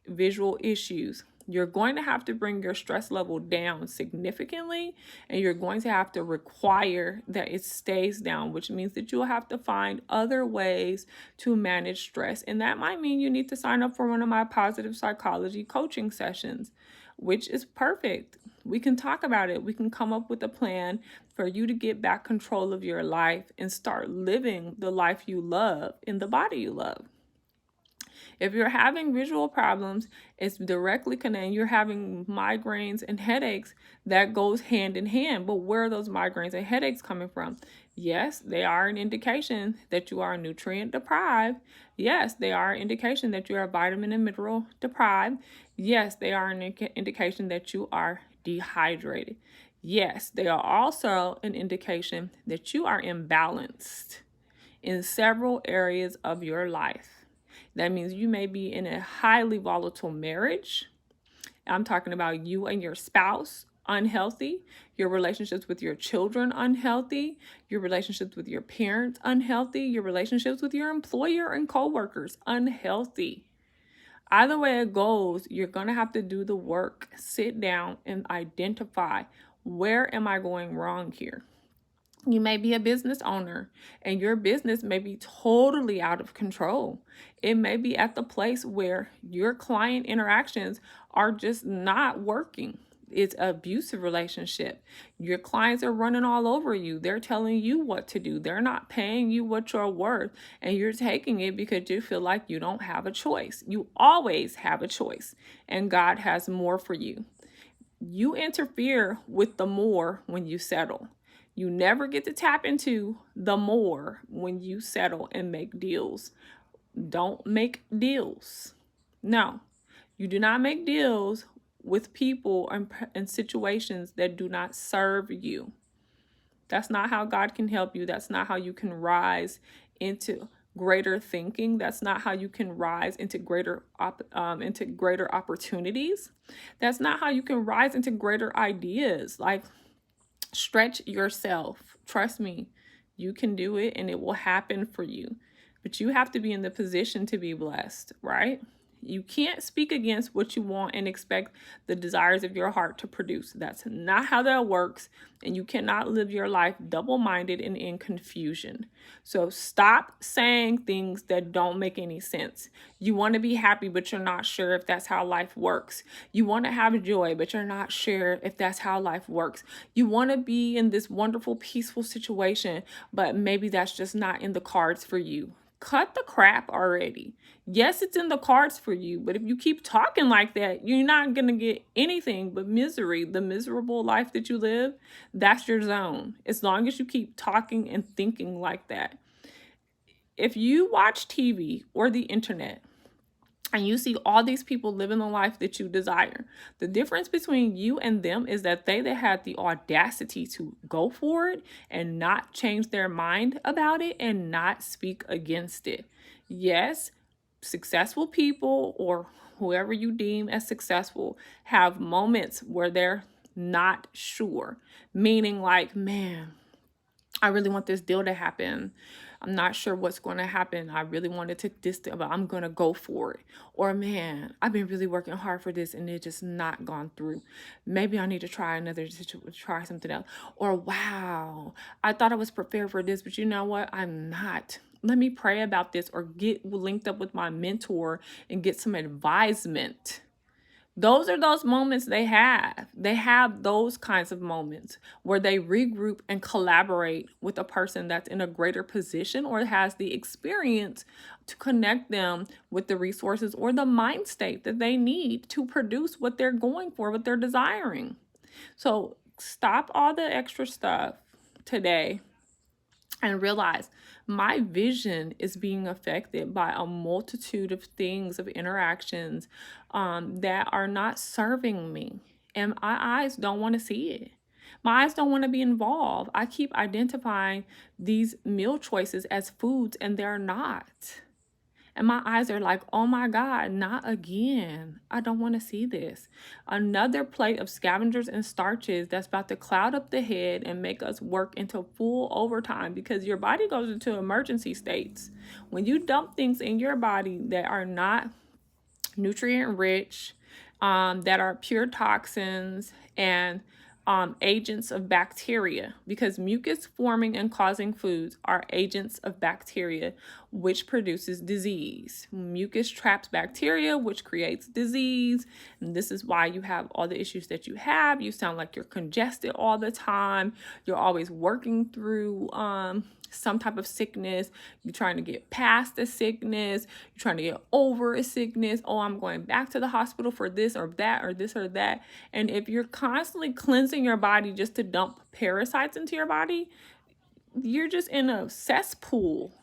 visual issues, you're going to have to bring your stress level down significantly, and you're going to have to require that it stays down, which means that you'll have to find other ways to manage stress. And that might mean you need to sign up for one of my positive psychology coaching sessions, which is perfect. We can talk about it. We can come up with a plan for you to get back control of your life and start living the life you love in the body you love. If you're having visual problems, it's directly connected. You're having migraines and headaches, that goes hand in hand. But where are those migraines and headaches coming from? Yes, they are an indication that you are nutrient deprived. Yes, they are an indication that you are vitamin and mineral deprived. Yes, they are an indication that you are dehydrated. Yes, they are also an indication that you are imbalanced in several areas of your life. That means you may be in a highly volatile marriage. I'm talking about you and your spouse unhealthy, your relationships with your children unhealthy, your relationships with your parents unhealthy, your relationships with your employer and coworkers unhealthy. Either way it goes, you're going to have to do the work, sit down and identify, where am I going wrong here? You may be a business owner and your business may be totally out of control. It may be at the place where your client interactions are just not working. It's an abusive relationship. Your clients are running all over you. They're telling you what to do. They're not paying you what you're worth, and you're taking it because you feel like you don't have a choice. You always have a choice, and God has more for you. You interfere with the more when you settle. You never get to tap into the more when you settle and make deals. Don't make deals. No, you do not make deals with people and situations that do not serve you. That's not how God can help you. That's not how you can rise into greater thinking. That's not how you can rise into greater opportunities. That's not how you can rise into greater ideas. Like, stretch yourself. Trust me, you can do it and it will happen for you. But you have to be in the position to be blessed, right? You can't speak against what you want and expect the desires of your heart to produce. That's not how that works. And you cannot live your life double minded and in confusion. So stop saying things that don't make any sense. You want to be happy, but you're not sure if that's how life works. You want to have joy, but you're not sure if that's how life works. You want to be in this wonderful, peaceful situation, but maybe that's just not in the cards for you. Cut the crap already. Yes, it's in the cards for you, but if you keep talking like that, you're not going to get anything but misery. The miserable life that you live, that's your zone. As long as you keep talking and thinking like that. If you watch TV or the internet, and you see all these people living the life that you desire, the difference between you and them is that they had the audacity to go for it and not change their mind about it and not speak against it. Yes, successful people, or whoever you deem as successful, have moments where they're not sure, meaning like, man, I really want this deal to happen. I'm not sure what's going to happen. I really wanted to this, but I'm going to go for it. Or, man, I've been really working hard for this and it just not gone through. Maybe I need to try something else. Or, wow, I thought I was prepared for this, but you know what? I'm not. Let me pray about this or get linked up with my mentor and get some advisement. Those are those moments they have. They have those kinds of moments where they regroup and collaborate with a person that's in a greater position or has the experience to connect them with the resources or the mind state that they need to produce what they're going for, what they're desiring. So stop all the extra stuff today and realize my vision is being affected by a multitude of things, of interactions that are not serving me. And my eyes don't want to see it. My eyes don't want to be involved. I keep identifying these meal choices as foods, and they're not. And my eyes are like, oh my God, not again. I don't want to see this. Another plate of scavengers and starches that's about to cloud up the head and make us work into full overtime because your body goes into emergency states. When you dump things in your body that are not nutrient rich, that are pure toxins and agents of bacteria, because mucus forming and causing foods are agents of bacteria, which produces disease. Mucus traps bacteria, which creates disease. And this is why you have all the issues that you have. You sound like you're congested all the time. You're always working through some type of sickness. You're trying to get past the sickness. You're trying to get over a sickness. Oh, I'm going back to the hospital for this or that or this or that. And if you're constantly cleansing your body just to dump parasites into your body, you're just in a cesspool.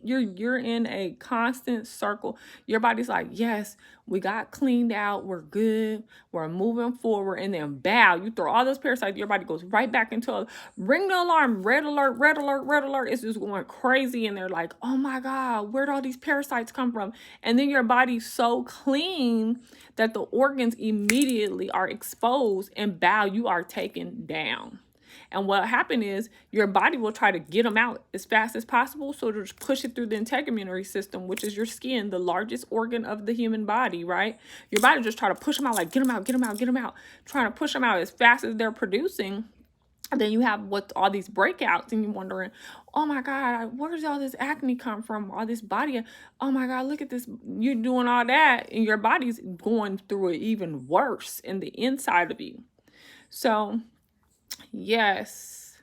You're in a constant circle. Your body's like, yes, we got cleaned out, we're good, we're moving forward, and then bow, you throw all those parasites, your body goes right back into a ring the alarm, red alert, red alert, red alert. It's just going crazy, and they're like, oh my God, where'd all these parasites come from? And then your body's so clean that the organs immediately are exposed, and bow, you are taken down. And what happened is your body will try to get them out as fast as possible. So to just push it through the integumentary system, which is your skin, the largest organ of the human body, right? Your body just try to push them out, like get them out, get them out, get them out, trying to push them out as fast as they're producing. And then you have what all these breakouts, and you're wondering, oh my God, where does all this acne come from? All this body, oh my God, look at this. You're doing all that, and your body's going through it even worse in the inside of you. So yes,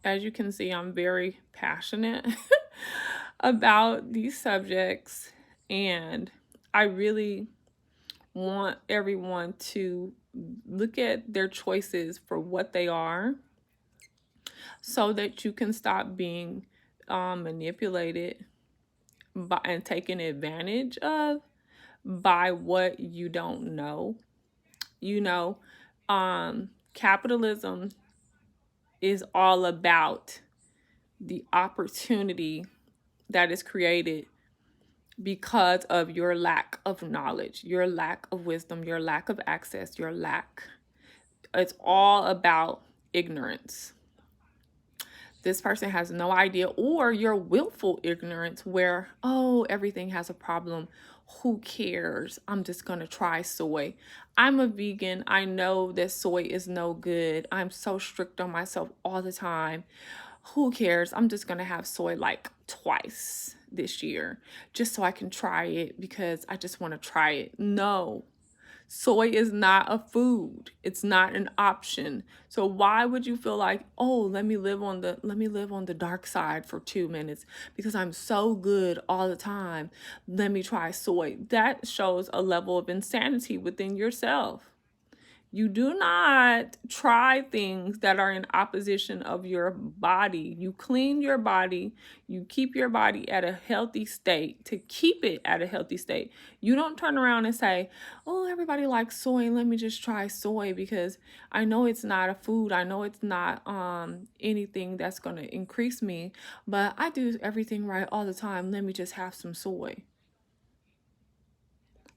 as you can see, I'm very passionate about these subjects, and I really want everyone to look at their choices for what they are so that you can stop being manipulated by and taken advantage of by what you don't know. You know, capitalism is all about the opportunity that is created because of your lack of knowledge, your lack of wisdom, your lack of access, your lack. It's all about ignorance. This person has no idea, or your willful ignorance, where, oh, everything has a problem. Who cares? I'm just going to try soy. I'm a vegan. I know that soy is no good. I'm so strict on myself all the time. Who cares? I'm just going to have soy like twice this year just so I can try it because I just want to try it. No, soy is not a food. It's not an option. So why would you feel like, "Oh, let me live on the dark side for 2 minutes because I'm so good all the time. Let me try soy." That shows a level of insanity within yourself. You do not try things that are in opposition of your body. You clean your body. You keep your body at a healthy state to keep it at a healthy state. You don't turn around and say, "Oh, everybody likes soy. Let me just try soy because I know it's not a food. I know it's not anything that's going to increase me, but I do everything right all the time. Let me just have some soy."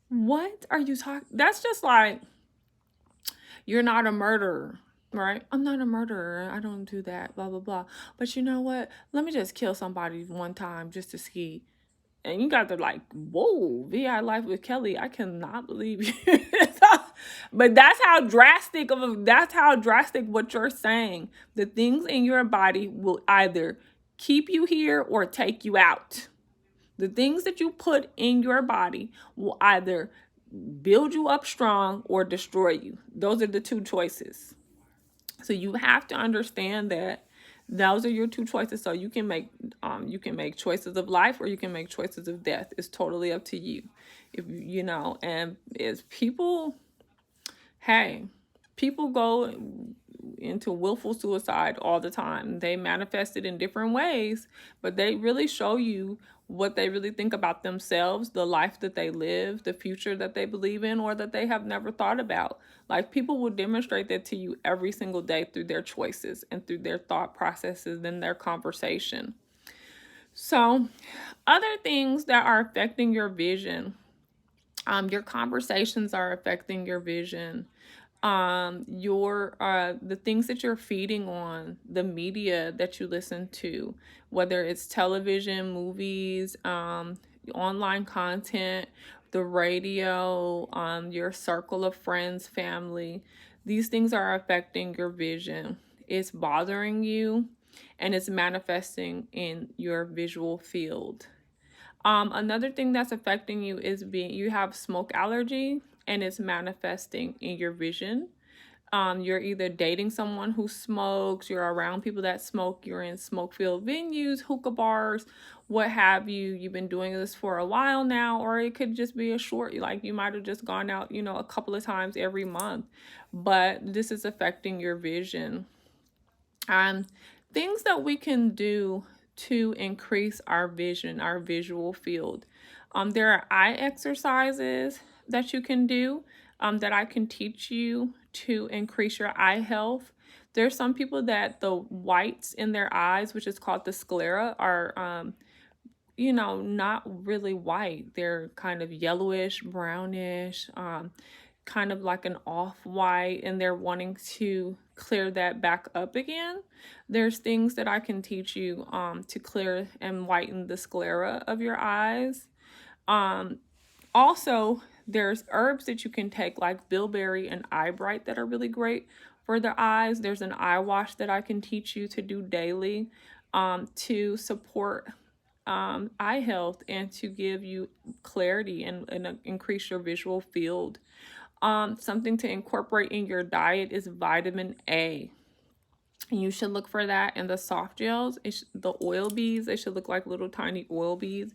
What are you talking? That's just like, you're not a murderer, right? I'm not a murderer. I don't do that, blah, blah, blah. But you know what? Let me just kill somebody one time just to see. And you got to like, whoa, VI Life with Kelly. I cannot believe you. But that's how drastic what you're saying. The things in your body will either keep you here or take you out. The things that you put in your body will either build you up strong or destroy you. Those are the two choices. So you have to understand that those are your two choices. So you can make choices of life or you can make choices of death. It's totally up to you. If you know, and as people, hey, people go into willful suicide all the time. They manifest it in different ways, but they really show you what they really think about themselves, the life that they live, the future that they believe in, or that they have never thought about. Like, people will demonstrate that to you every single day through their choices and through their thought processes and their conversation. So, other things that are affecting your vision, your conversations are affecting your vision. Your the things that you're feeding on, the media that you listen to, whether it's television, movies, online content, the radio, your circle of friends, family, these things are affecting your vision. It's bothering you and it's manifesting in your visual field. Another thing that's affecting you is you have smoke allergy and it's manifesting in your vision. You're either dating someone who smokes, you're around people that smoke, you're in smoke filled venues, hookah bars, what have you. You've been doing this for a while now, or it could just be a short, like you might have just gone out, a couple of times every month, but this is affecting your vision. Um, Things that we can do to increase our vision, our visual field. There are eye exercises that you can do, that I can teach you to increase your eye health. There's some people that the whites in their eyes, which is called the sclera, are not really white. They're kind of yellowish, brownish, kind of like an off-white, and they're wanting to clear that back up again. There's things that I can teach you to clear and whiten the sclera of your eyes. Also, there's herbs that you can take like bilberry and eyebright that are really great for the eyes. There's an eye wash that I can teach you to do daily to support eye health and to give you clarity and increase your visual field. Something to incorporate in your diet is vitamin A. You should look for that in the soft gels. The oil beads, they should look like little tiny oil beads.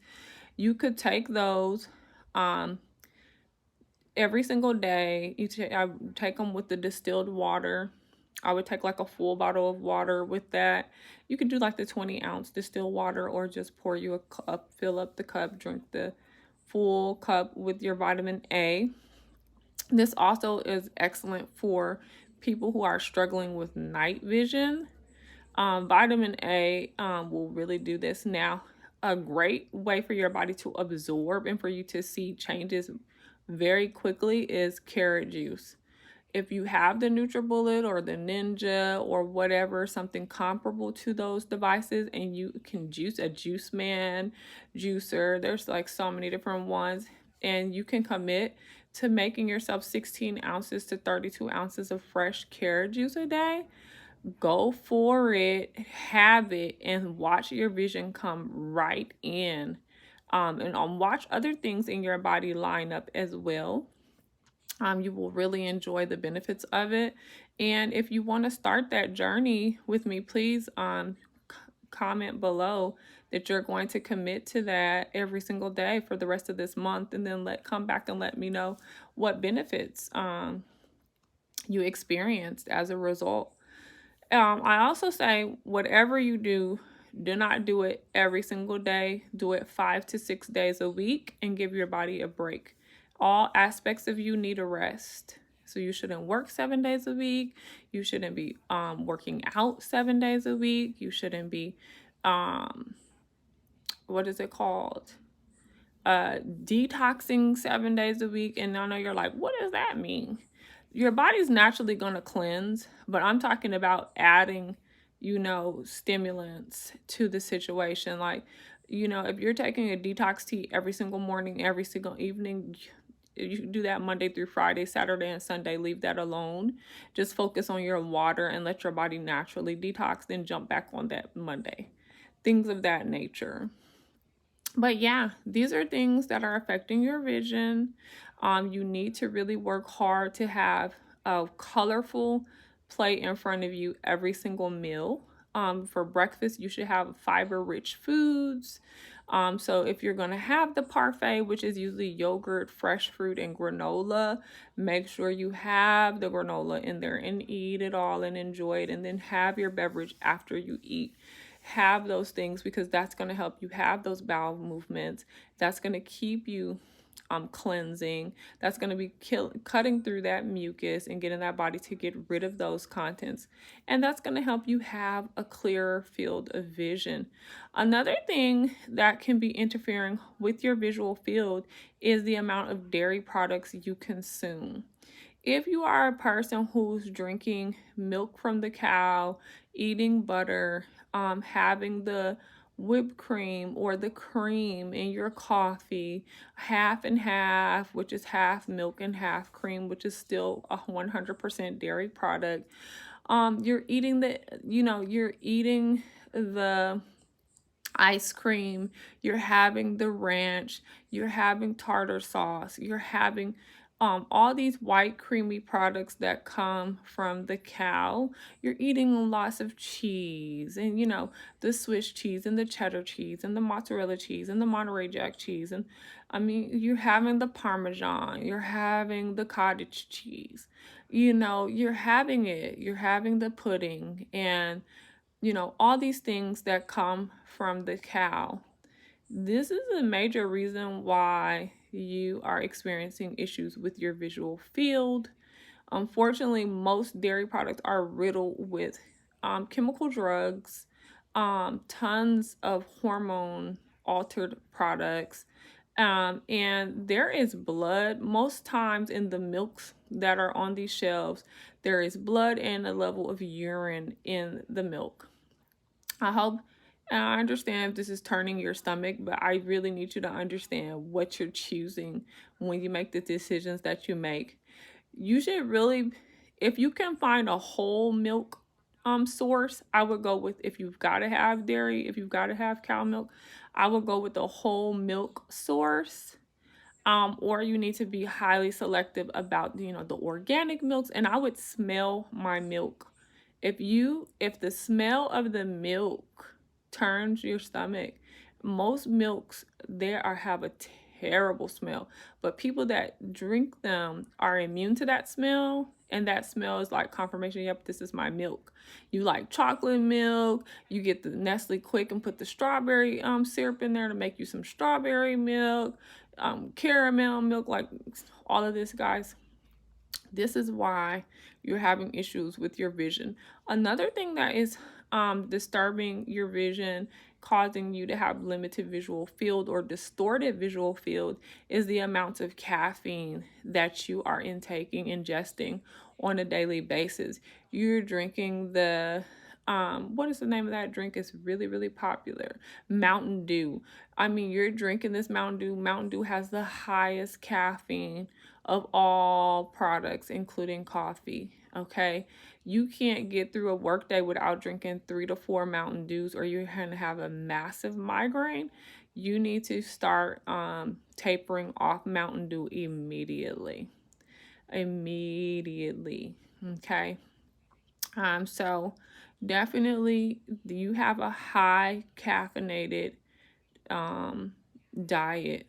You could take those every single day. I take them with the distilled water. I would take like a full bottle of water with that. You could do like the 20-ounce distilled water, or just pour you a cup, fill up the cup, drink the full cup with your vitamin A. This also is excellent for people who are struggling with night vision. Vitamin A will really do this. Now, a great way for your body to absorb and for you to see changes very quickly is carrot juice. If you have the NutriBullet or the Ninja or whatever, something comparable to those devices, and you can juice a Juice Man juicer, there's like so many different ones, and you can commit to making yourself 16 ounces to 32 ounces of fresh carrot juice a day. Go for it, have it, and watch your vision come right in. And watch other things in your body line up as well. You will really enjoy the benefits of it. And if you want to start that journey with me, please comment below that you're going to commit to that every single day for the rest of this month, and then come back and let me know what benefits you experienced as a result. I also say, whatever you do not do it every single day. Do it 5 to 6 days a week and give your body a break. All aspects of you need a rest. So you shouldn't work 7 days a week. You shouldn't be working out 7 days a week. You shouldn't be, what is it called? Detoxing 7 days a week. And I know you're like, what does that mean? Your body's naturally going to cleanse, but I'm talking about adding, stimulants to the situation. Like, if you're taking a detox tea every single morning, every single evening, you can do that Monday through Friday, Saturday and Sunday. Leave that alone. Just focus on your water and let your body naturally detox, then jump back on that Monday. Things of that nature. But yeah, these are things that are affecting your vision. You need to really work hard to have a colorful plate in front of you every single meal. For breakfast, you should have fiber-rich foods. So if you're going to have the parfait, which is usually yogurt, fresh fruit, and granola, make sure you have the granola in there and eat it all and enjoy it. And then have your beverage after you eat. Have those things, because that's going to help you have those bowel movements. That's going to keep you cleansing. That's going to be cutting through that mucus and getting that body to get rid of those contents. And that's going to help you have a clearer field of vision. Another thing that can be interfering with your visual field is the amount of dairy products you consume. If you are a person who's drinking milk from the cow, eating butter, having the whipped cream or the cream in your coffee, half and half, which is half milk and half cream, which is still a 100% dairy product. You're eating the ice cream, you're having the ranch, you're having tartar sauce, you're having all these white creamy products that come from the cow. You're eating lots of cheese, and the Swiss cheese and the cheddar cheese and the mozzarella cheese and the Monterey Jack cheese, and you're having the Parmesan, you're having the cottage cheese, you're having it, you're having the pudding, and all these things that come from the cow. This is a major reason why you are experiencing issues with your visual field. Unfortunately, most dairy products are riddled with chemical drugs, tons of hormone altered products, and there is blood. Most times in the milks that are on these shelves, there is blood and a level of urine in the milk. I hope I understand if this is turning your stomach, but I really need you to understand what you're choosing when you make the decisions that you make. You should really, if you can find a whole milk source, I would go with, if you've got to have dairy, if you've got to have cow milk, I would go with the whole milk source. Or you need to be highly selective about the organic milks, and I would smell my milk. If the smell of the milk turns your stomach, most milks have a terrible smell, but people that drink them are immune to that smell, and that smell is like confirmation, yep, this is my milk. You like chocolate milk, you get the Nestle Quick and put the strawberry syrup in there to make you some strawberry milk, caramel milk, like all of this, guys. This is why you're having issues with your vision. Another thing that is disturbing your vision, causing you to have limited visual field or distorted visual field, is the amount of caffeine that you are ingesting on a daily basis. You're drinking the what is the name of that drink? It's really, really popular. Mountain Dew. I mean, you're drinking this Mountain Dew. Mountain Dew has the highest caffeine of all products, including coffee. Okay. You can't get through a workday without drinking 3 to 4 Mountain Dews, or you're going to have a massive migraine. You need to start tapering off Mountain Dew immediately. Immediately. Okay. So definitely you have a high caffeinated diet.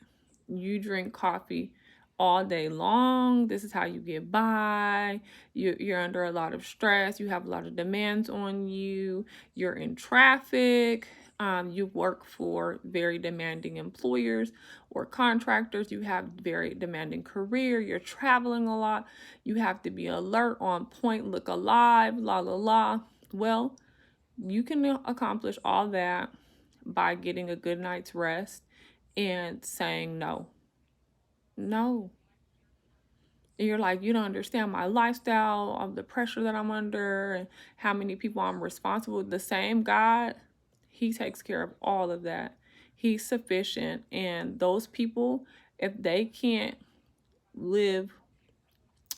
You drink coffee all day long. This is how you get by. You're under a lot of stress. You have a lot of demands on you. You're in traffic. You work for very demanding employers or contractors. You have very demanding career. You're traveling a lot. You have to be alert, on point, look alive, la la la. Well, you can accomplish all that by getting a good night's rest and saying no. No. And you're like, you don't understand my lifestyle, of the pressure that I'm under, and how many people I'm responsible with. The same God, He takes care of all of that. He's sufficient. And those people, if they can't live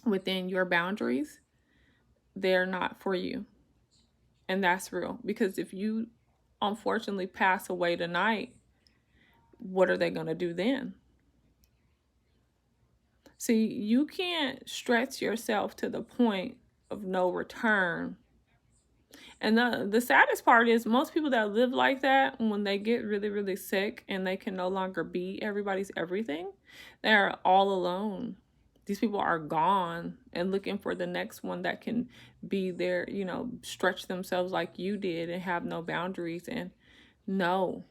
within your boundaries, they're not for you. And that's real. Because if you unfortunately pass away tonight, what are they going to do then? See, you can't stretch yourself to the point of no return. And the saddest part is most people that live like that, when they get really, really sick and they can no longer be everybody's everything, they're all alone. These people are gone and looking for the next one that can be there, stretch themselves like you did and have no boundaries. And no.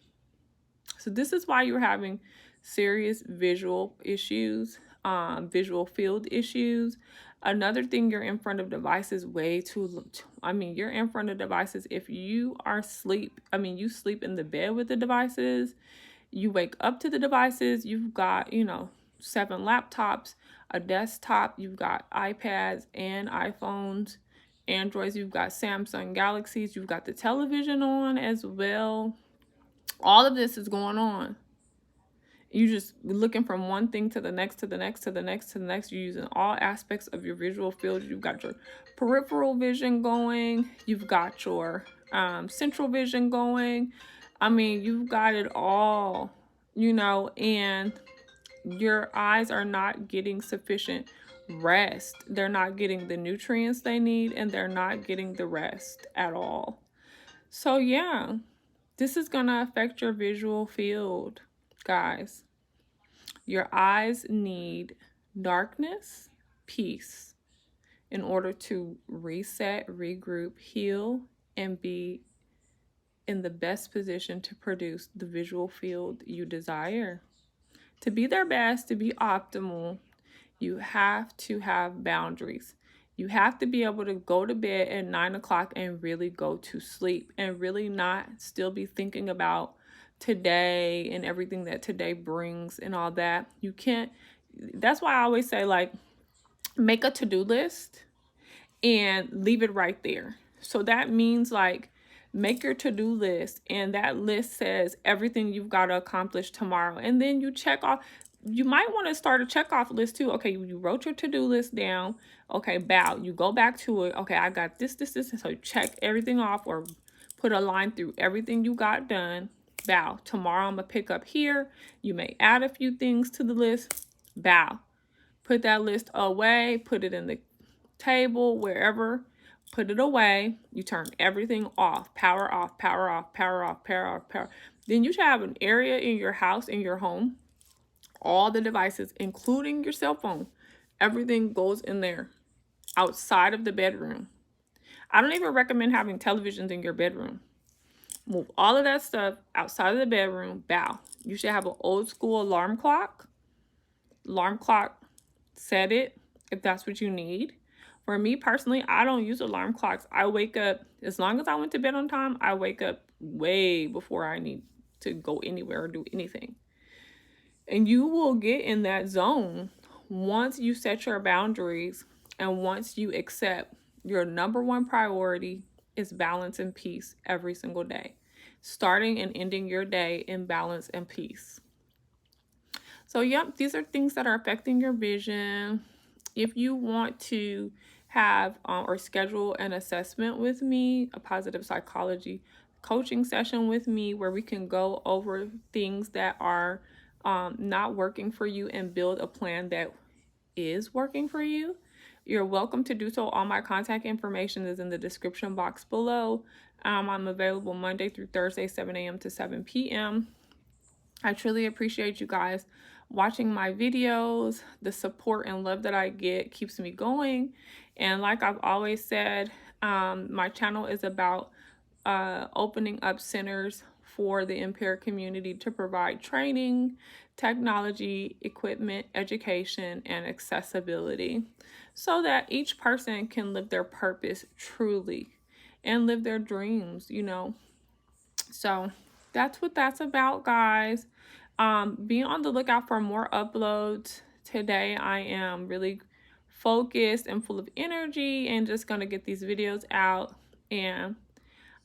So this is why you're having serious visual issues, visual field issues. Another thing, you're in front of devices way too. You're in front of devices. If you are asleep, you sleep in the bed with the devices. You wake up to the devices. You've got 7 laptops, a desktop. You've got iPads and iPhones, Androids. You've got Samsung Galaxies. You've got the television on as well. All of this is going on. You just looking from one thing to the next, to the next, to the next, to the next. You're using all aspects of your visual field. You've got your peripheral vision going. You've got your central vision going. You've got it all, and your eyes are not getting sufficient rest. They're not getting the nutrients they need, and they're not getting the rest at all. So yeah, this is going to affect your visual field, guys. Your eyes need darkness, peace, in order to reset, regroup, heal, and be in the best position to produce the visual field you desire. To be their best, to be optimal, you have to have boundaries. You have to be able to go to bed at 9 o'clock and really go to sleep and really not still be thinking about today and everything that today brings and all that. You can't. That's why I always say, make a to-do list and leave it right there. So that means make your to-do list, and that list says everything you've got to accomplish tomorrow. And then you check off. You might want to start a checkoff list too. Okay, you wrote your to-do list down. Okay, bow. You go back to it. Okay, I got this. And so you check everything off, or put a line through everything you got done. Bow. Tomorrow I'm going to pick up here. You may add a few things to the list. Bow. Put that list away. Put it in the table, wherever. Put it away. You turn everything off. Power off, power off, power off, power off, power. Then you should have an area in your house, in your home. All the devices, including your cell phone. Everything goes in there, outside of the bedroom. I don't even recommend having televisions in your bedroom. Move all of that stuff outside of the bedroom. Bow. You should have an old school alarm clock. Set it if that's what you need. For me personally, I don't use alarm clocks. I wake up, as long as I went to bed on time, I wake up way before I need to go anywhere or do anything. And you will get in that zone once you set your boundaries and once you accept your number one priority is balance and peace every single day. Starting and ending your day in balance and peace. So, yep, these are things that are affecting your vision. If you want to have or schedule an assessment with me, a positive psychology coaching session with me where we can go over things that are not working for you and build a plan that is working for you, you're welcome to do so. All my contact information is in the description box below. I'm available Monday through Thursday, 7 a.m. to 7 p.m. I truly appreciate you guys watching my videos. The support and love that I get keeps me going. And like I've always said, my channel is about opening up centers for the impaired community to provide training, technology, equipment, education, and accessibility so that each person can live their purpose truly and live their dreams, you know. So that's what that's about, guys. Be on the lookout for more uploads. Today I am really focused and full of energy and just gonna get these videos out, and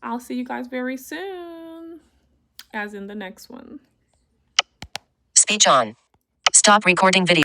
I'll see you guys very soon, as in the next one. Speech on. Stop recording video.